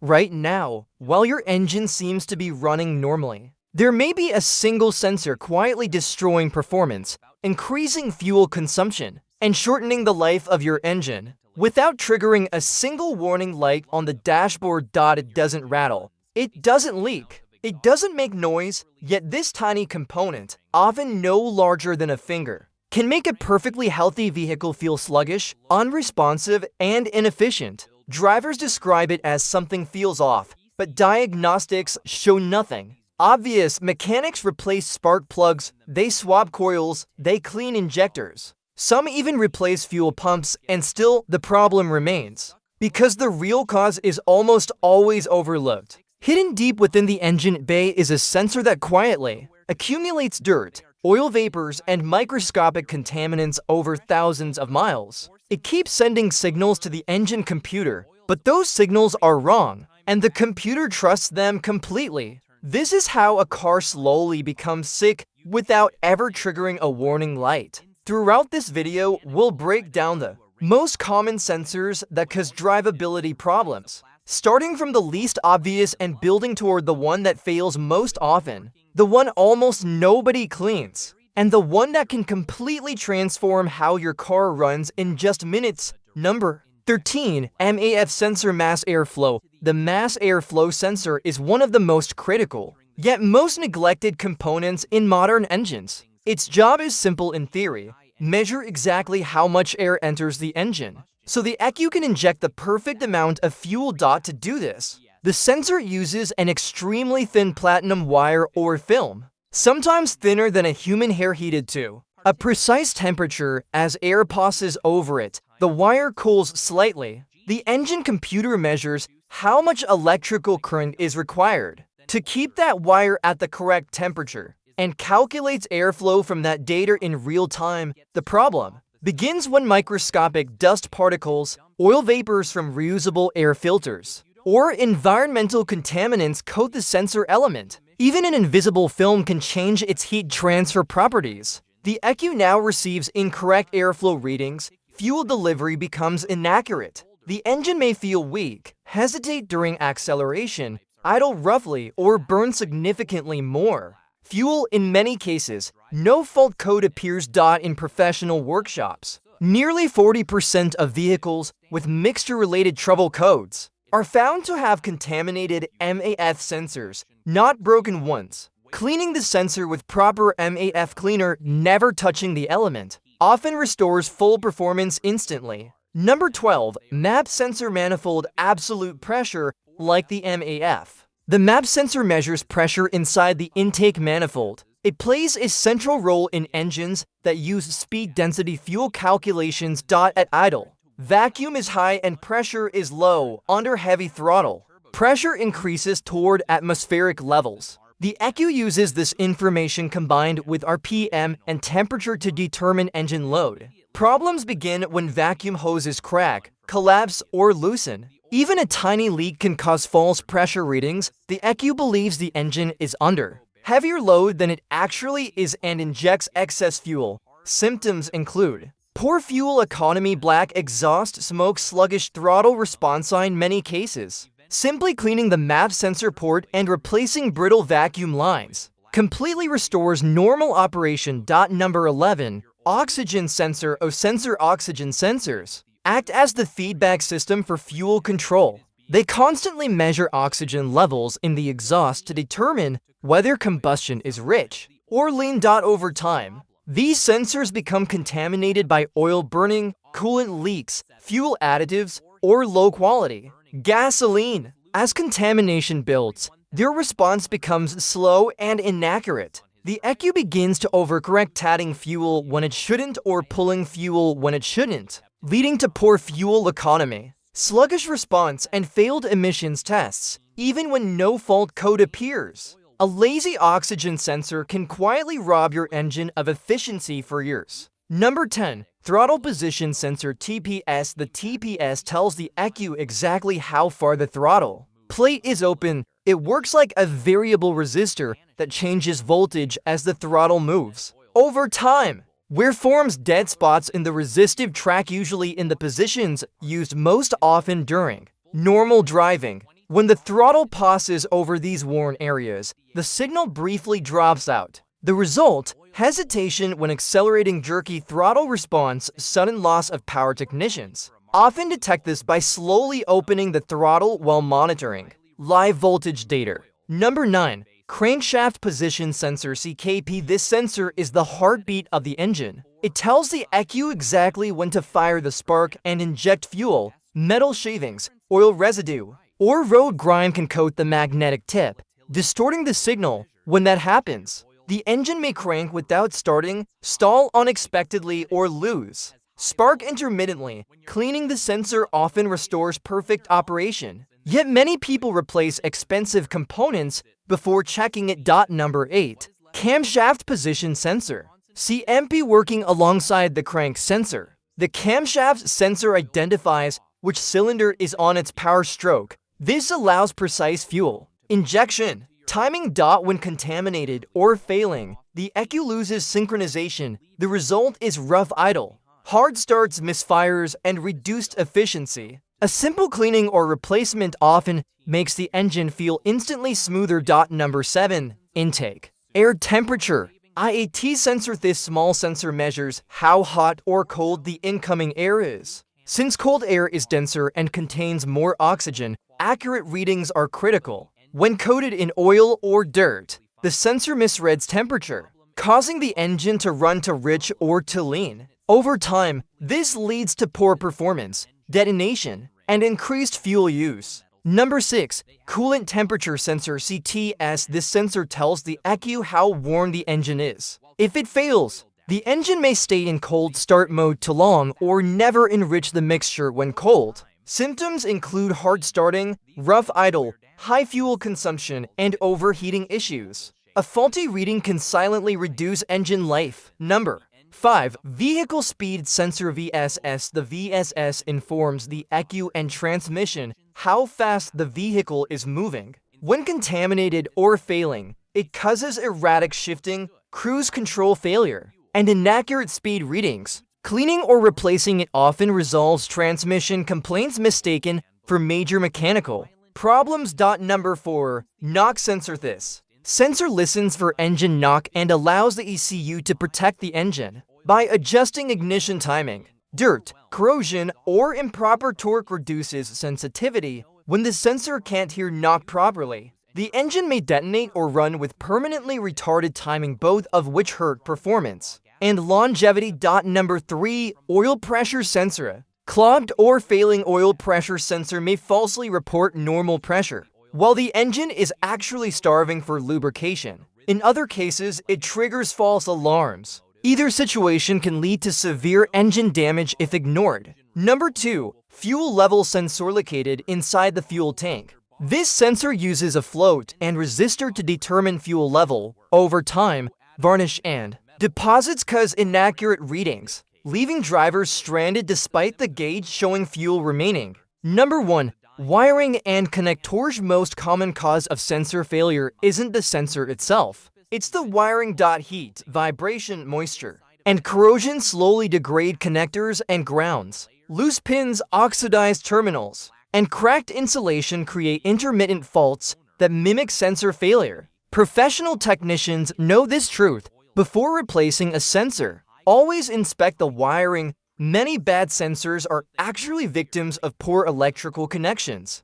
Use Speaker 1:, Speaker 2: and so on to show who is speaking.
Speaker 1: Right now, while your engine seems to be running normally, there may be a single sensor quietly destroying performance, increasing fuel consumption, and shortening the life of your engine. Without triggering a single warning light on the dashboard, it doesn't rattle, it doesn't leak, it doesn't make noise, yet this tiny component, often no larger than a finger, can make a perfectly healthy vehicle feel sluggish, unresponsive, and inefficient. Drivers describe it as something feels off, but diagnostics show nothing. Obvious. Mechanics replace spark plugs, they swap coils, they clean injectors. Some even replace fuel pumps, and still the problem remains. Because the real cause is almost always overlooked. Hidden deep within the engine bay is a sensor that quietly accumulates dirt, oil vapors, and microscopic contaminants over thousands of miles. It keeps sending signals to the engine computer, but those signals are wrong, and the computer trusts them completely. This is how a car slowly becomes sick without ever triggering a warning light. Throughout this video, we'll break down the most common sensors that cause drivability problems, starting from the least obvious and building toward the one that fails most often, the one almost nobody cleans, and the one that can completely transform how your car runs in just minutes. Number 13. MAF sensor mass airflow. The mass airflow sensor is one of the most critical, yet most neglected components in modern engines. Its job is simple in theory: measure exactly how much air enters the engine, so the ECU can inject the perfect amount of fuel. To do this, the sensor uses an extremely thin platinum wire or film, sometimes thinner than a human hair, heated to a precise temperature. As air passes over it, the wire cools slightly. The engine computer measures how much electrical current is required to keep that wire at the correct temperature and calculates airflow from that data in real time. The problem begins when microscopic dust particles, oil vapors from reusable air filters, or environmental contaminants coat the sensor element. Even an invisible film can change its heat transfer properties. The ECU now receives incorrect airflow readings, fuel delivery becomes inaccurate. The engine may feel weak, hesitate during acceleration, idle roughly, or burn significantly more fuel. In many cases, no fault code appears. In professional workshops, nearly 40% of vehicles with mixture-related trouble codes are found to have contaminated MAF sensors, not broken ones. Cleaning the sensor with proper MAF cleaner, never touching the element, often restores full performance instantly. Number 12. MAP sensor manifold absolute pressure. Like the MAF, the MAP sensor measures pressure inside the intake manifold. It plays a central role in engines that use speed density fuel calculations. At idle, vacuum is high and pressure is low. Under heavy throttle, pressure increases toward atmospheric levels. The ECU uses this information combined with RPM and temperature to determine engine load. Problems begin when vacuum hoses crack, collapse, or loosen. Even a tiny leak can cause false pressure readings. The ECU believes the engine is under heavier load than it actually is and injects excess fuel. Symptoms include poor fuel economy, black exhaust smoke, sluggish throttle response. In many cases, simply cleaning the MAP sensor port and replacing brittle vacuum lines completely restores normal operation. Number 11. Oxygen sensor. Sensor oxygen sensors act as the feedback system for fuel control. They constantly measure oxygen levels in the exhaust to determine whether combustion is rich or lean. Over time, these sensors become contaminated by oil burning, coolant leaks, fuel additives, or low-quality gasoline. As contamination builds, their response becomes slow and inaccurate. The ECU begins to overcorrect, adding fuel when it shouldn't or pulling fuel when it shouldn't, leading to poor fuel economy, sluggish response, and failed emissions tests, even when no fault code appears. A lazy oxygen sensor can quietly rob your engine of efficiency for years. Number 10. Throttle position sensor TPS. The TPS tells the ECU exactly how far the throttle plate is open. It works like a variable resistor that changes voltage as the throttle moves. Over time, where forms dead spots in the resistive track, usually in the positions used most often during normal driving. When the throttle passes over these worn areas, the signal briefly drops out. The result, hesitation when accelerating, jerky throttle response, sudden loss of power. Technicians often detect this by slowly opening the throttle while monitoring live voltage data. Number 9. Crankshaft Position Sensor (CKP). This sensor is the heartbeat of the engine. It tells the ECU exactly when to fire the spark and inject fuel. Metal shavings, oil residue, or road grime can coat the magnetic tip, distorting the signal. When that happens, the engine may crank without starting, stall unexpectedly, or lose spark intermittently. Cleaning the sensor often restores perfect operation. Yet many people replace expensive components before checking it. Number 8. Camshaft Position Sensor (CMP). Working alongside the crank sensor, the camshaft sensor identifies which cylinder is on its power stroke. This allows precise fuel injection timing. When contaminated or failing, the ECU loses synchronization. The result is rough idle, hard starts, misfires, and reduced efficiency. A simple cleaning or replacement often makes the engine feel instantly smoother. Number 7. Intake air temperature IAT sensor. This small sensor measures how hot or cold the incoming air is. Since cold air is denser and contains more oxygen, accurate readings are critical. When coated in oil or dirt, the sensor misreads temperature, causing the engine to run too rich or too lean. Over time, this leads to poor performance, detonation, and increased fuel use. Number 6. Coolant Temperature Sensor (CTS). This sensor tells the ECU how warm the engine is. If it fails, the engine may stay in cold start mode too long or never enrich the mixture when cold. Symptoms include hard starting, rough idle, high fuel consumption, and overheating issues. A faulty reading can silently reduce engine life. Number 5. Vehicle Speed Sensor (VSS). The VSS informs the ECU and transmission how fast the vehicle is moving. When contaminated or failing, it causes erratic shifting, cruise control failure, and inaccurate speed readings. Cleaning or replacing it often resolves transmission complaints mistaken for major mechanical problems. Number 4. Knock Sensor. This sensor listens for engine knock and allows the ECU to protect the engine by adjusting ignition timing. Dirt, corrosion, or improper torque reduces sensitivity. When the sensor can't hear knock properly, the engine may detonate or run with permanently retarded timing, both of which hurt performance and longevity. Number 3. Oil Pressure Sensor. Clogged or failing oil pressure sensor may falsely report normal pressure, while the engine is actually starving for lubrication. In other cases, it triggers false alarms. Either situation can lead to severe engine damage if ignored. Number 2. Fuel Level Sensor. Located inside the fuel tank, this sensor uses a float and resistor to determine fuel level. Over time, varnish and deposits cause inaccurate readings, leaving drivers stranded despite the gauge showing fuel remaining. Number 1. Wiring and connectors. Most common cause of sensor failure isn't the sensor itself. It's the wiring. Heat, vibration, moisture, and corrosion slowly degrade connectors and grounds. Loose pins, oxidized terminals, and cracked insulation create intermittent faults that mimic sensor failure. Professional technicians know this truth. Before replacing a sensor, always inspect the wiring. Many bad sensors are actually victims of poor electrical connections.